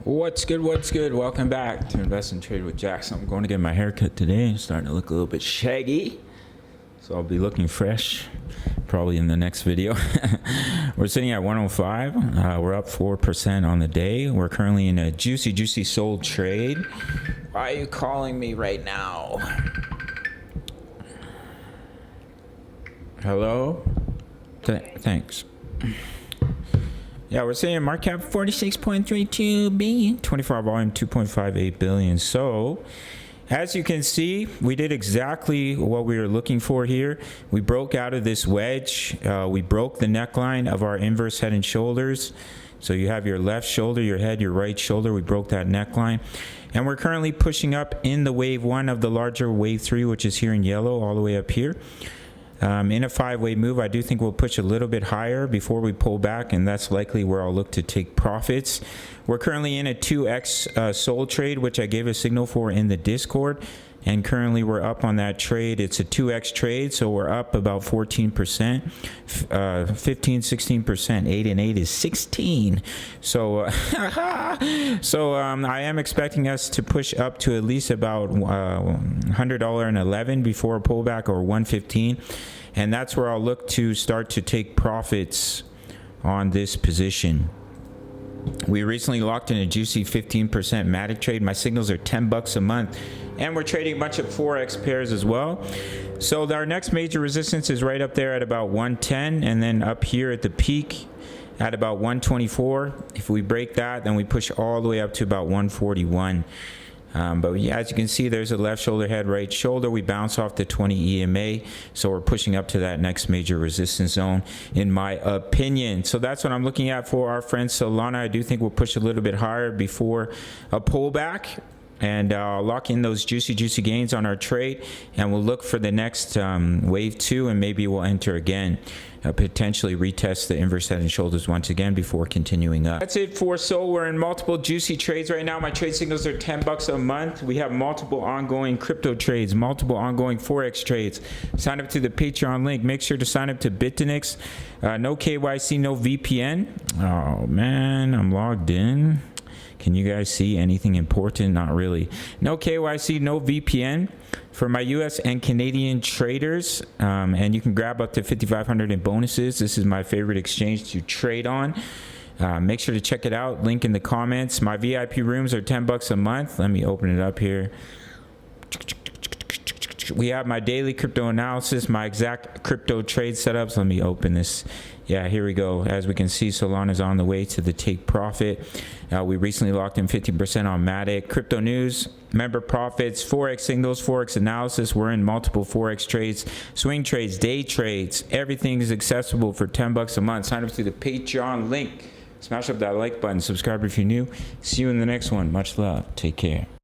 What's good? What's good? Welcome back to Invest and Trade with Jackson. I'm going to get my haircut today. I'm starting to look a little bit shaggy, so I'll be looking fresh probably in the next video. We're sitting at 105. We're up 4% on the day. We're currently in a juicy sold trade. Why are you calling me right now? Hello? Thanks. Yeah, we're saying market cap 46.32 billion, 24-hour volume 2.58 billion. So, as you can see, we did exactly what we were looking for here. We broke out of this wedge. We broke the neckline of our inverse head and shoulders. So you have your left shoulder, your head, your right shoulder. We broke that neckline. And we're currently pushing up in the wave 1 of the larger wave 3, which is here in yellow, all the way up here. In a 5-way move, I do think we'll push a little bit higher before we pull back, and that's likely where I'll look to take profits. We're currently in a 2x sold trade, which I gave a signal for in the Discord, and currently we're up on that trade. It's a 2x trade, so we're up about 14%, 15, 16%. 8 and 8 is 16. So, I am expecting us to push up to at least about $100.11 before a pullback, or 115, and that's where I'll look to start to take profits on this position. We recently locked in a juicy 15% Matic trade. My signals are $10 a month, and we're trading a bunch of Forex pairs as well. So our next major resistance is right up there at about 110, and then up here at the peak at about 124. If we break that, then we push all the way up to about 141. But yeah, as you can see, there's a left shoulder, head, right shoulder. We bounce off the 20 EMA, so we're pushing up to that next major resistance zone, in my opinion. So that's what I'm looking at for our friend Solana. I do think we'll push a little bit higher before a pullback, and lock in those juicy gains on our trade, and we'll look for the next wave 2, and maybe we'll enter again, potentially retest the inverse head and shoulders once again before continuing up. That's it for Sol. We're in multiple juicy trades right now. My trade signals are $10 a month. We have multiple ongoing crypto trades, multiple ongoing Forex trades. Sign up to the Patreon link. Make sure to sign up to BITUNIX. No KYC, no VPN. Oh man, I'm logged in. Can you guys see anything important? Not really. No KYC, no VPN for my US and Canadian traders. And you can grab up to $5,500 in bonuses. This is my favorite exchange to trade on. Make sure to check it out. Link in the comments. My VIP rooms are $10 a month. Let me open it up here. We have my daily crypto analysis, my exact crypto trade setups. Let me open this. Yeah, here we go. As we can see, Solana is on the way to the take profit. We recently locked in 50% on Matic. Crypto news, member profits, Forex signals, Forex analysis. We're in multiple Forex trades, swing trades, day trades. Everything is accessible for $10 a month. Sign up to the Patreon link. Smash up that like button. Subscribe if you're new. See you in the next one. Much love. Take care.